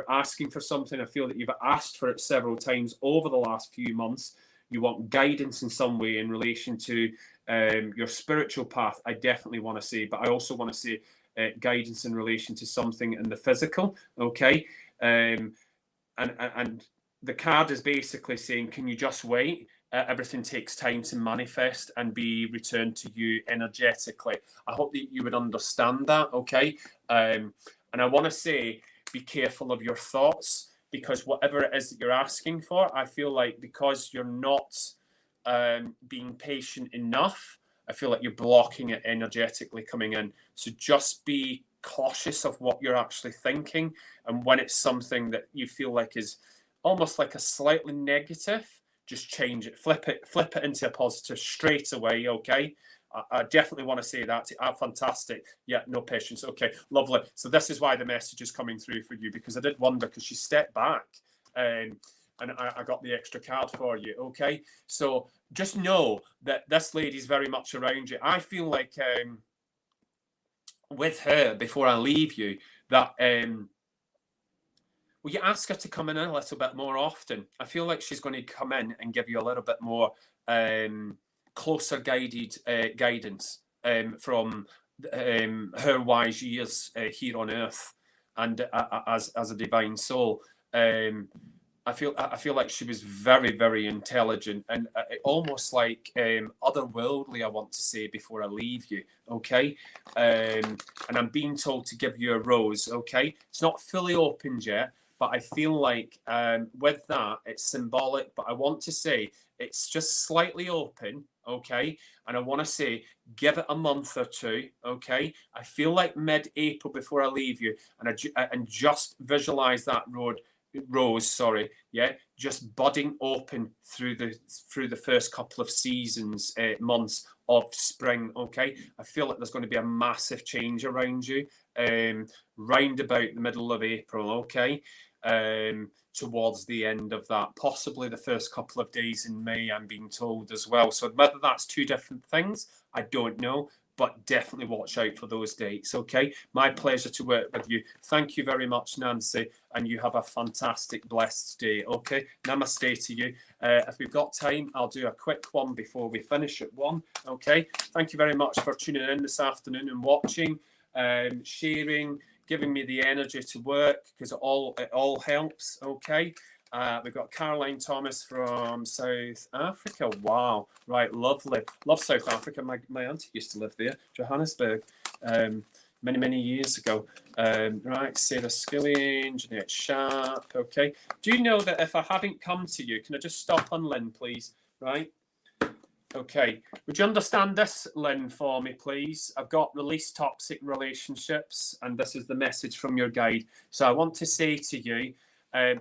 asking for something. I feel that you've asked for it several times over the last few months. You want guidance in some way in relation to your spiritual path. I definitely want to say, but I also want to say guidance in relation to something in the physical. Okay, and the card is basically saying, can you just wait? Everything takes time to manifest and be returned to you energetically. I hope that you would understand that, okay? And I want to say, be careful of your thoughts, because whatever it is that you're asking for, I feel like because you're not being patient enough, I feel like you're blocking it energetically coming in. So just be cautious of what you're actually thinking. And when it's something that you feel like is almost like a slightly negative, just change it, flip it into a positive straight away, okay? I definitely want to say that. Fantastic. Yeah, no patience. Okay, lovely. So this is why the message is coming through for you, because I did wonder, because she stepped back and I got the extra card for you, okay? So just know that this lady's very much around you. I feel like with her, before I leave you, that will you ask her to come in a little bit more often? I feel like she's going to come in and give you a little bit more closer guided guidance from her wise years here on Earth. and as a divine soul. I feel like she was very, very intelligent and almost like otherworldly, I want to say, before I leave you, okay? And I'm being told to give you a rose, okay? It's not fully opened yet, but I feel like with that, it's symbolic, but I want to say it's just slightly open, okay? And I want to say, give it a month or two, okay? I feel like mid-April before I leave you, and just visualize that rose, sorry, yeah, just budding open through the first couple of seasons, months of spring, okay? I feel like there's going to be a massive change around you, round about the middle of April, okay? Towards the end of that, possibly the first couple of days in May, I'm being told as well. So whether that's two different things, I don't know, but definitely watch out for those dates, okay? My pleasure to work with you. Thank you very much, Nancy, and you have a fantastic, blessed day, okay? Namaste to you. If we've got time, I'll do a quick one before we finish at 1, okay? Thank you very much for tuning in this afternoon and watching, sharing, giving me the energy to work, because it all helps, okay? We've got Caroline Thomas from South Africa. Wow. Right. Lovely. Love South Africa. My auntie used to live there, Johannesburg, many, many years ago. Right. Sarah Skilling, Jeanette Sharp. Okay. Do you know that if I haven't come to you, can I just stop on Lynn, please? Right. Okay. Would you understand this, Lynn, for me, please? I've got release toxic relationships, and this is the message from your guide. So I want to say to you,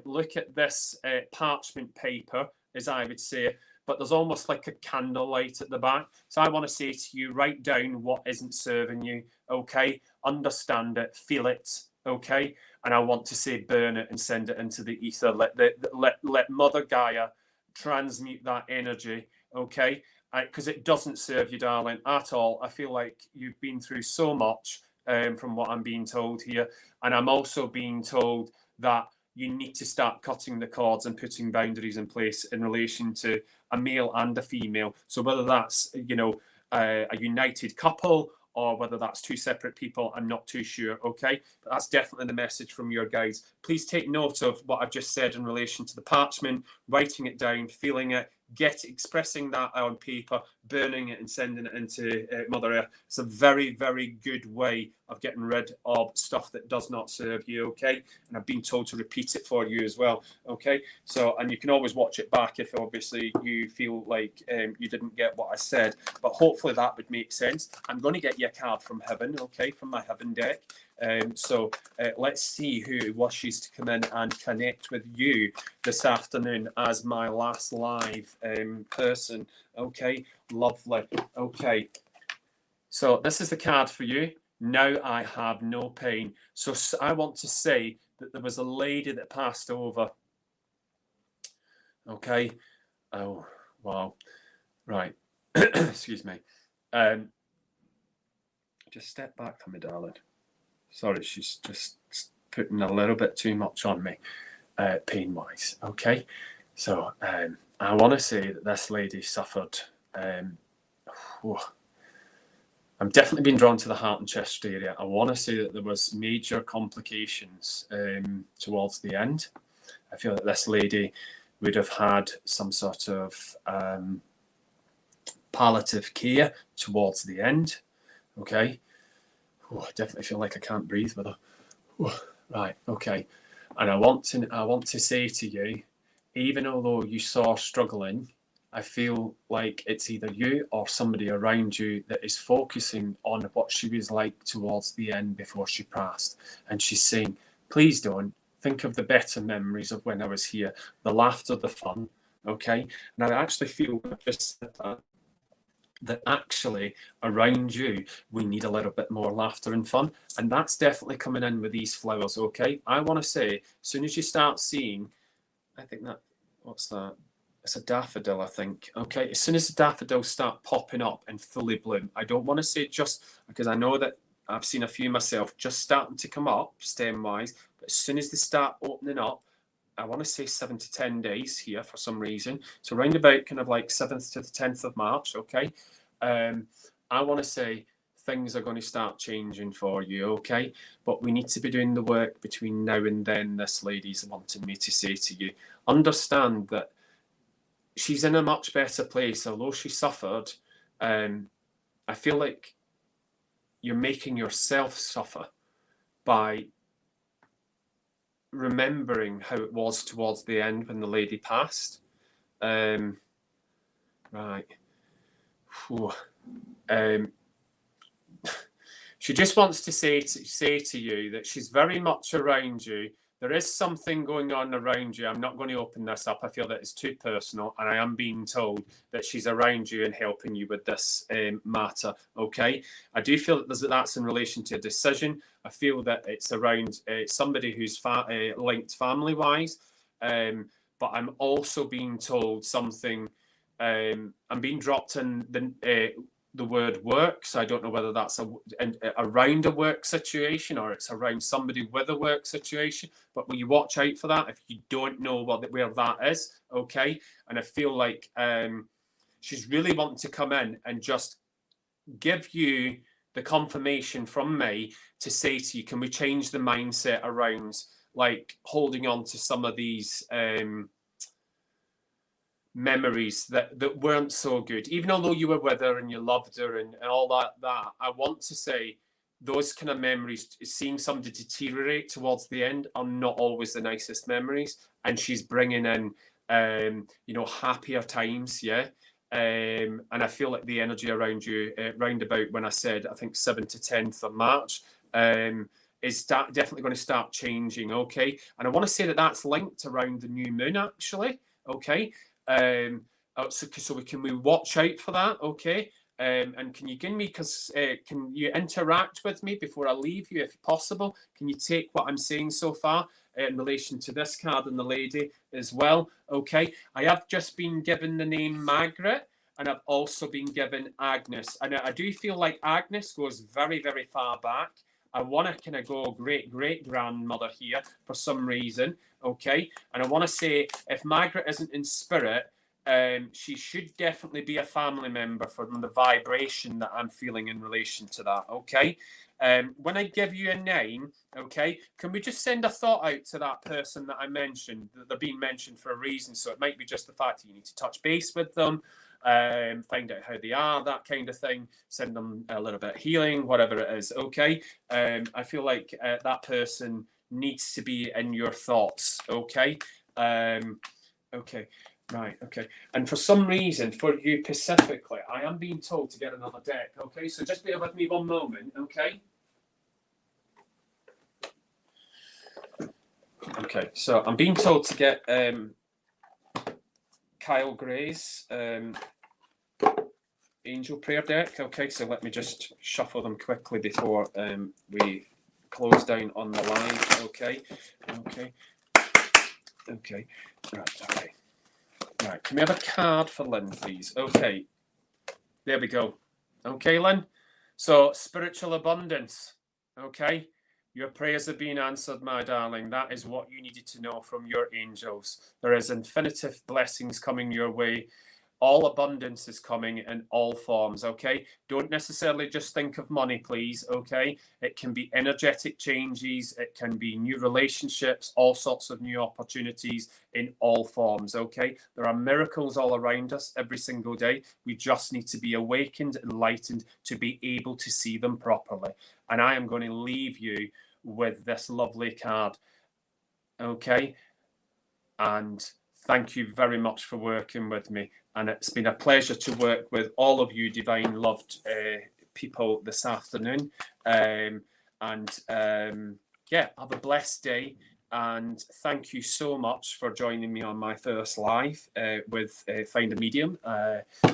look at this parchment paper, as I would say, but there's almost like a candlelight at the back. So I want to say to you, write down what isn't serving you, okay? Understand it, feel it, okay? And I want to say burn it and send it into the ether. Let Mother Gaia transmute that energy, okay? Because it doesn't serve you, darling, at all. I feel like you've been through so much from what I'm being told here. And I'm also being told that you need to start cutting the cords and putting boundaries in place in relation to a male and a female. So whether that's, you know, a united couple or whether that's two separate people, I'm not too sure, okay? But that's definitely the message from your guides. Please take note of what I've just said in relation to the parchment, writing it down, feeling it, expressing that on paper, burning it and sending it into Mother Earth. It's a very, very good way of getting rid of stuff that does not serve you, okay? And I've been told to repeat it for you as well, okay? So, and you can always watch it back if obviously you feel like you didn't get what I said, but hopefully that would make sense. I'm going to get you a card from heaven, okay, from my heaven deck. So let's see who wishes to come in and connect with you this afternoon as my last live person. Okay, lovely. Okay, so this is the card for you. Now I have no pain. So I want to say that there was a lady that passed over. Okay. Oh, wow. Right. Excuse me. Just step back for me, darling. Sorry, she's just putting a little bit too much on me, pain-wise. Okay, so I want to say that this lady suffered. I'm definitely being drawn to the heart and chest area. I want to say that there was major complications towards the end. I feel that this lady would have had some sort of palliative care towards the end. Okay. I definitely feel like I can't breathe with her. Right, okay. And I want to say to you, even although you saw struggling, I feel like it's either you or somebody around you that is focusing on what she was like towards the end before she passed. And she's saying, please don't. Think of the better memories of when I was here, the laughter, the fun, okay? And I actually feel just that actually around you we need a little bit more laughter and fun, and that's definitely coming in with these flowers, okay? I want to say, as soon as you start seeing, I think that, what's that? It's a daffodil, I think, okay? As soon as the daffodils start popping up and fully bloom, I don't want to say just, because I know that I've seen a few myself just starting to come up stem-wise, but as soon as they start opening up, I want to say 7 to 10 days here for some reason. So round about kind of like 7th to the 10th of March, okay? I want to say things are going to start changing for you, okay? But we need to be doing the work between now and then, this lady's wanting me to say to you. Understand that she's in a much better place, although she suffered. I feel like you're making yourself suffer by remembering how it was towards the end when the lady passed. Right. She just wants to say to you that she's very much around you. There is something going on around you. I'm not going to open this up. I feel that it's too personal, and I am being told that she's around you and helping you with this matter, okay? I do feel that that's in relation to a decision. I feel that it's around somebody who's linked family-wise, but I'm also being told something. I'm being dropped in the word work, so I don't know whether that's around a work situation or it's around somebody with a work situation, but will you watch out for that if you don't know where that is, okay? And I feel like she's really wanting to come in and just give you the confirmation from me to say to you, can we change the mindset around like holding on to some of these memories that weren't so good, even although you were with her and you loved her and all that. I want to say those kind of memories, seeing somebody deteriorate towards the end, are not always the nicest memories. And she's bringing in, happier times, yeah. And I feel like the energy around you, round about when I said, I think 7th to 10th of March, is definitely going to start changing, okay? And I want to say that that's linked around the new moon, actually, okay? So we watch out for that, okay? And can you give me, can you interact with me before I leave you, if possible? Can you take what I'm saying so far in relation to this card and the lady as well, okay? I have just been given the name Margaret, and I've also been given Agnes. And I do feel like Agnes goes very, very far back. I want to kind of go great-great-grandmother here for some reason, okay? And I want to say, if Margaret isn't in spirit, she should definitely be a family member from the vibration that I'm feeling in relation to that, okay? When I give you a name, okay, can we just send a thought out to that person that I mentioned? They're being mentioned for a reason, so it might be just the fact that you need to touch base with them, find out how they are, that kind of thing, send them a little bit of healing, whatever it is, okay? I feel like that person needs to be in your thoughts, okay? Okay, right, okay. And for some reason, for you specifically, I am being told to get another deck, okay? So just bear with me one moment, okay? Okay, so I'm being told to get Kyle Gray's Angel Prayer deck. Okay, so let me just shuffle them quickly before we close down on the live. Okay. Right, can we have a card for Lynn, please? Okay, there we go. Okay, Lynn. So, spiritual abundance. Okay. Your prayers are being answered, my darling. That is what you needed to know from your angels. There is infinitive blessings coming your way. All abundance is coming in all forms, okay? Don't necessarily just think of money, please, okay? It can be energetic changes. It can be new relationships, all sorts of new opportunities in all forms, okay? There are miracles all around us every single day. We just need to be awakened, enlightened, to be able to see them properly. And I am going to leave you with this lovely card, okay? And thank you very much for working with me. And it's been a pleasure to work with all of you divine loved people this afternoon. Yeah, have a blessed day. And thank you so much for joining me on my first live with FindMeAMedium.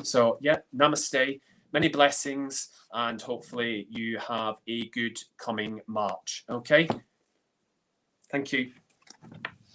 So yeah, namaste, many blessings, and hopefully you have a good coming March. Okay? Thank you.